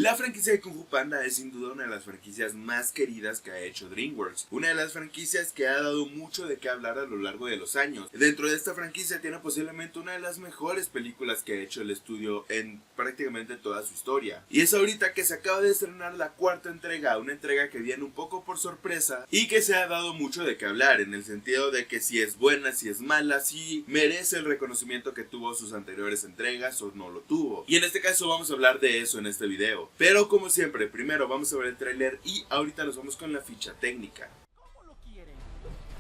La franquicia de Kung Fu Panda es sin duda una de las franquicias más queridas que ha hecho DreamWorks, una de las franquicias que ha dado mucho de qué hablar a lo largo de los años. Dentro de esta franquicia tiene posiblemente una de las mejores películas que ha hecho el estudio en prácticamente toda su historia. Y es ahorita que se acaba de estrenar la cuarta entrega, una entrega que viene un poco por sorpresa y que se ha dado mucho de qué hablar, en el sentido de que si es buena, si es mala, si merece el reconocimiento que tuvo sus anteriores entregas o no lo tuvo. Y en este caso vamos a hablar de eso en este video. Pero como siempre, primero vamos a ver el tráiler y ahorita nos vamos con la ficha técnica. ¿Cómo lo quieren?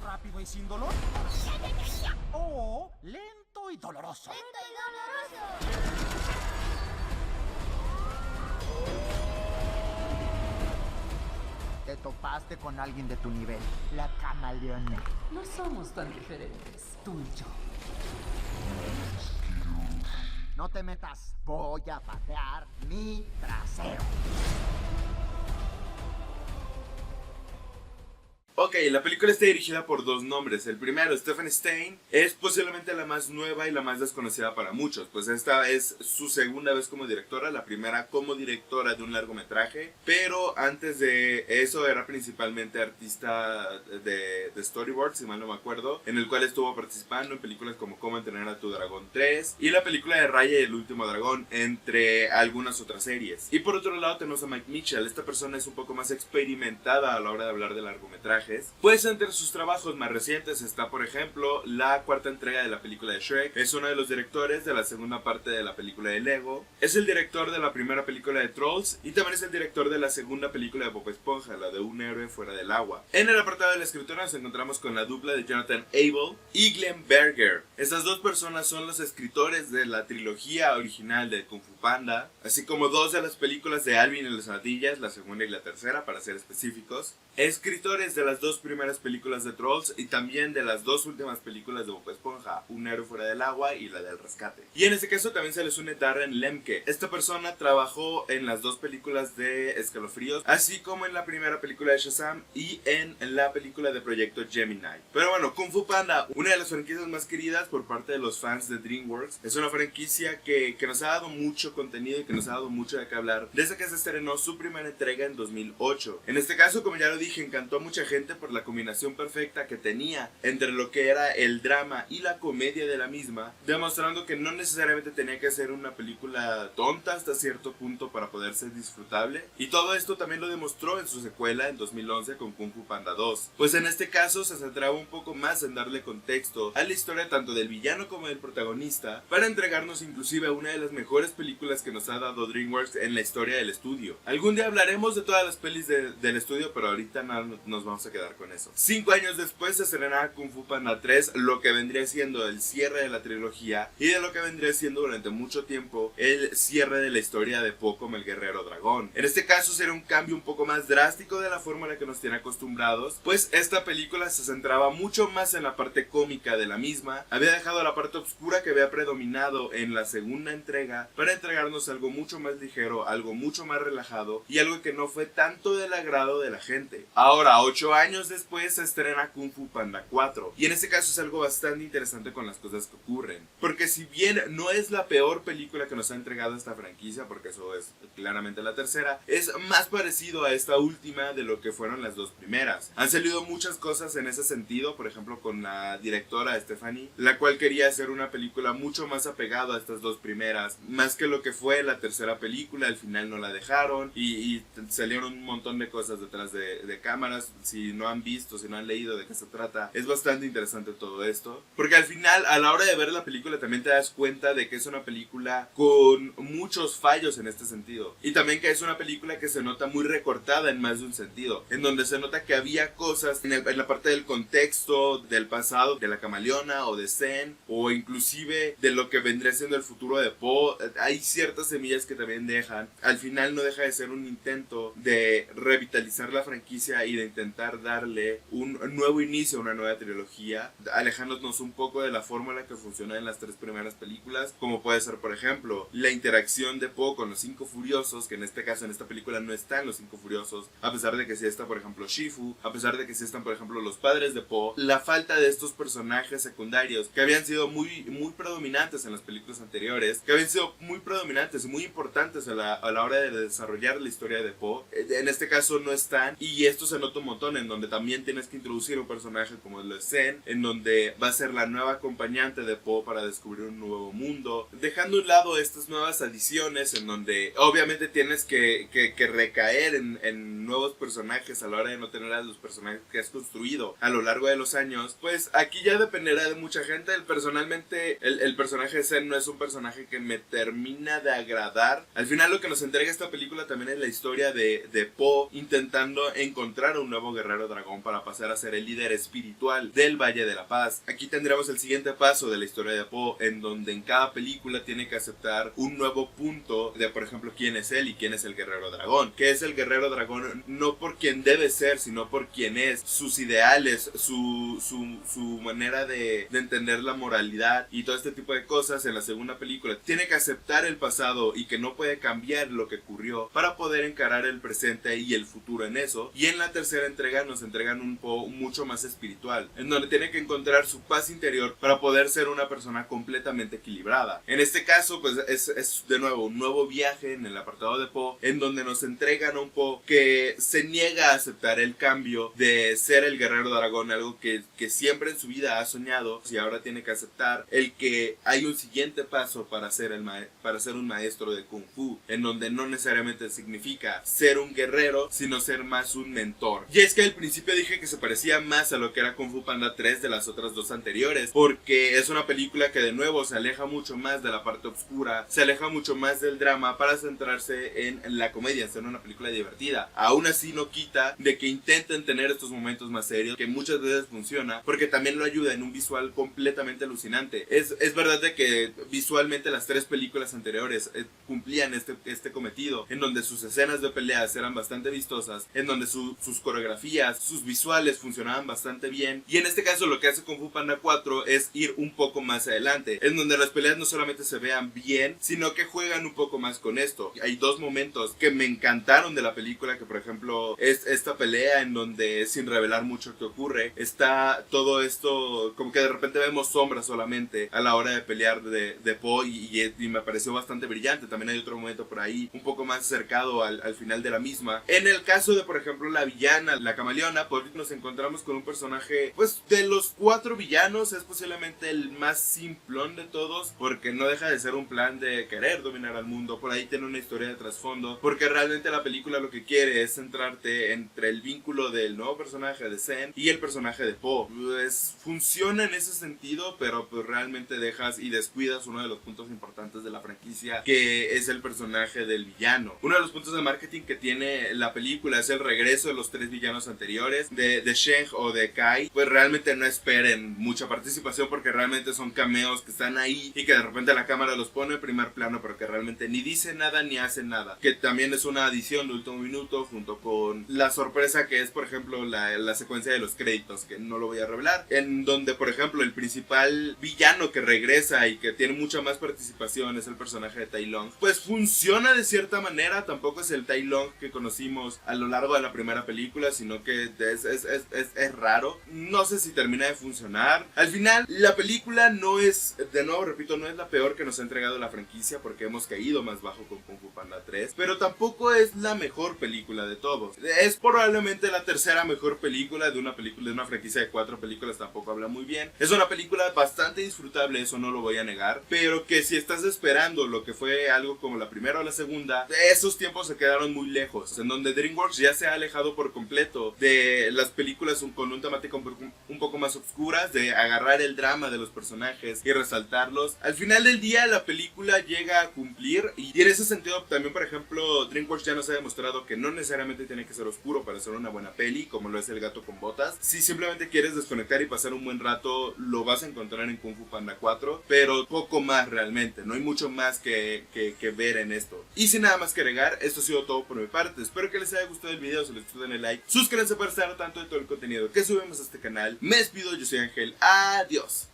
¿Rápido y sin dolor? ¿O lento y doloroso? ¡Lento y doloroso! Te topaste con alguien de tu nivel, la camaleona. No somos tan diferentes, tú y yo. No te metas, voy a patear mi trasero. Ok, la película está dirigida por dos nombres. El primero, Stephen Stein, es posiblemente la más nueva y la más desconocida para muchos, pues esta es su segunda vez como directora, la primera como directora de un largometraje, pero antes de eso era principalmente artista de storyboard, si mal no me acuerdo, en el cual estuvo participando en películas como Cómo entrenar a tu dragón 3 y la película de Raya y el último dragón, entre algunas otras series. Y por otro lado tenemos a Mike Mitchell. Esta persona es un poco más experimentada a la hora de hablar de largometrajes. Pues entre sus trabajos más recientes está, por ejemplo, la cuarta entrega de la película de Shrek. Es uno de los directores de la segunda parte de la película de Lego. Es el director de la primera película de Trolls y también es el director de la segunda película de Bob Esponja, la de Un héroe fuera del agua. En el apartado de la escritura nos encontramos con la dupla de Jonathan Abel y Glenn Berger. Estas dos personas son los escritores de la trilogía original de Kung Fu Panda, así como dos de las películas de Alvin y las ardillas, la segunda y la tercera para ser específicos. Escritores de las dos primeras películas de Trolls y también de las dos últimas películas de Bob Esponja, Un héroe fuera del agua y la del rescate. Y en este caso también se les une Darren Lemke. Esta persona trabajó en las dos películas de Escalofríos, así como en la primera película de Shazam y en la película de Proyecto Gemini. Pero bueno, Kung Fu Panda, una de las franquicias más queridas por parte de los fans de DreamWorks, es una franquicia que nos ha dado mucho contenido y que nos ha dado mucho de qué hablar desde que se estrenó su primera entrega en 2008. En este caso, como ya lo dije, encantó a mucha gente por la combinación perfecta que tenía entre lo que era el drama y la comedia de la misma, demostrando que no necesariamente tenía que ser una película tonta hasta cierto punto para poder ser disfrutable. Y todo esto también lo demostró en su secuela en 2011 con Kung Fu Panda 2, pues en este caso se centraba un poco más en darle contexto a la historia tanto del villano como del protagonista, para entregarnos inclusive una de las mejores películas que nos ha dado DreamWorks en la historia del estudio. Algún día hablaremos de todas las pelis del estudio, pero ahorita no nos vamos a quedar con eso. 5 años después se estrenará Kung Fu Panda 3, lo que vendría siendo el cierre de la trilogía y de lo que vendría siendo durante mucho tiempo el cierre de la historia de Po como el guerrero dragón. En este caso será un cambio un poco más drástico de la forma en la que nos tiene acostumbrados, pues esta película se centraba mucho más en la parte cómica de la misma, había dejado la parte oscura que había predominado en la segunda entrega para entregarnos algo mucho más ligero, algo mucho más relajado y algo que no fue tanto del agrado de la gente. Ahora, 8 años después se estrena Kung Fu Panda 4 y en este caso es algo bastante interesante con las cosas que ocurren, porque si bien no es la peor película que nos ha entregado esta franquicia, porque eso es claramente la tercera, es más parecido a esta última de lo que fueron las dos primeras. Han salido muchas cosas en ese sentido, por ejemplo con la directora Stephanie, la cual quería hacer una película mucho más apegada a estas dos primeras, más que lo que fue la tercera película. Al final no la dejaron y salieron un montón de cosas detrás de cámaras. Si no han visto, si no han leído de qué se trata, es bastante interesante todo esto, porque al final a la hora de ver la película también te das cuenta de que es una película con muchos fallos en este sentido, y también que es una película que se nota muy recortada en más de un sentido, en donde se nota que había cosas en la parte del contexto del pasado de la camaleona o de Zen, o inclusive de lo que vendría siendo el futuro de Po. Hay ciertas semillas que también dejan. Al final no deja de ser un intento de revitalizar la franquicia y de intentar darle un nuevo inicio a una nueva trilogía, alejándonos un poco de la fórmula que funciona en las tres primeras películas, como puede ser por ejemplo la interacción de Po con los Cinco Furiosos, que en este caso en esta película no están los Cinco Furiosos, a pesar de que sí está por ejemplo Shifu, a pesar de que sí están por ejemplo los padres de Po. La falta de estos personajes secundarios que habían sido muy predominantes en las películas anteriores, que habían sido muy predominantes predominantes y muy importantes a la hora de desarrollar la historia de Poe. En este caso no están, y esto se nota un montón, en donde también tienes que introducir un personaje como el de Zen, en donde va a ser la nueva acompañante de Poe para descubrir un nuevo mundo, dejando a un lado estas nuevas adiciones en donde obviamente tienes que recaer en nuevos personajes a la hora de no tener a los personajes que has construido a lo largo de los años. Pues aquí ya dependerá de mucha gente. Personalmente el personaje de Zen no es un personaje que me termina de agradar. Al final lo que nos entrega esta película también es la historia de Poe intentando encontrar un nuevo guerrero dragón para pasar a ser el líder espiritual del Valle de la Paz. Aquí tendremos el siguiente paso de la historia de Poe, en donde en cada película tiene que aceptar un nuevo punto de, por ejemplo, quién es él y quién es el guerrero dragón. ¿Qué es el guerrero dragón? No por quien debe ser, sino por quién es, sus ideales, su manera de entender la moralidad y todo este tipo de cosas. En la segunda película tiene que aceptar el pasado y que no puede cambiar lo que ocurrió para poder encarar el presente y el futuro en eso. Y en la tercera entrega nos entregan un Poe mucho más espiritual, en donde tiene que encontrar su paz interior para poder ser una persona completamente equilibrada. En este caso pues es de nuevo un nuevo viaje en el apartado de Poe, en donde nos entregan a un Poe que se niega a aceptar el cambio de ser el guerrero dragón, algo que siempre en su vida ha soñado, y ahora tiene que aceptar el que hay un siguiente paso para ser un maestro de Kung Fu, en donde no necesariamente significa ser un guerrero, sino ser más un mentor. Y es que al principio dije que se parecía más a lo que era Kung Fu Panda 3 de las otras dos anteriores, porque es una película que de nuevo se aleja mucho más de la parte oscura, se aleja mucho más del drama para centrarse en la comedia, en ser una película divertida. Aún así no quita de que intenten tener estos momentos más serios, que muchas veces funciona, porque también lo ayuda en un visual completamente alucinante. Es verdad de que visualmente las tres películas anteriores cumplían este cometido, en donde sus escenas de peleas eran bastante vistosas, en donde sus coreografías, sus visuales funcionaban bastante bien, y en este caso lo que hace Kung Fu Panda 4 es ir un poco más adelante, en donde las peleas no solamente se vean bien, sino que juegan un poco más con esto. Hay dos momentos que me encantaron de la película, que por ejemplo es esta pelea en donde, sin revelar mucho que ocurre, está todo esto como que de repente vemos sombras solamente a la hora de pelear de Poe, y me pareció bastante brillante. También hay otro momento por ahí un poco más acercado al final de la misma. En el caso de por ejemplo la villana, la camaleona, pues nos encontramos con un personaje, pues de los 4 villanos es posiblemente el más simplón de todos, porque no deja de ser un plan de querer dominar al mundo. Por ahí tiene una historia de trasfondo, porque realmente la película lo que quiere es centrarte entre el vínculo del nuevo personaje de Zen y el personaje de Poe. Pues funciona en ese sentido, pero pues realmente dejas y descuidas uno de los puntos importantes de la franquicia, que es el personaje del villano. Uno de los puntos de marketing que tiene la película es el regreso de los 3 villanos anteriores, de Sheng o de Kai. Pues realmente no esperen mucha participación, porque realmente son cameos que están ahí y que de repente la cámara los pone en primer plano, pero que realmente ni dicen nada ni hacen nada, que también es una adición de último minuto, junto con la sorpresa que es por ejemplo la secuencia de los créditos, que no lo voy a revelar, en donde por ejemplo el principal villano que regresa y que tiene mucha más participación es el personaje de Tai Lung. Pues funciona de cierta manera, tampoco es el Tai Lung que conocimos a lo largo de la primera película, sino que es raro. No sé si termina de funcionar. Al final la película no es, de nuevo repito, no es la peor que nos ha entregado la franquicia, porque hemos caído más bajo con Kung Fu Panda 3, pero tampoco es la mejor película de todos. Es probablemente la tercera mejor película de una franquicia de 4 películas. Tampoco habla muy bien. Es una película bastante disfrutable, eso no lo voy a negar, pero que si estás esperando lo que fue algo como la primera o la segunda, esos tiempos se quedaron muy lejos, en donde DreamWorks ya se ha alejado por completo de las películas con un temática un poco más oscuras, de agarrar el drama de los personajes y resaltarlos. Al final del día la película llega a cumplir, y en ese sentido también por ejemplo DreamWorks ya nos ha demostrado que no necesariamente tiene que ser oscuro para hacer una buena peli, como lo es El gato con botas. Si simplemente quieres desconectar y pasar un buen rato, lo vas a encontrar en Kung Fu Panda 4, pero poco más realmente, no hay mucho más que ver en esto. Y sin nada más que agregar, esto ha sido todo por mi parte. Espero que les haya gustado el video, si les gustó denle like, suscríbanse para estar al tanto de todo el contenido que subimos a este canal. Me despido, yo soy Ángel, adiós.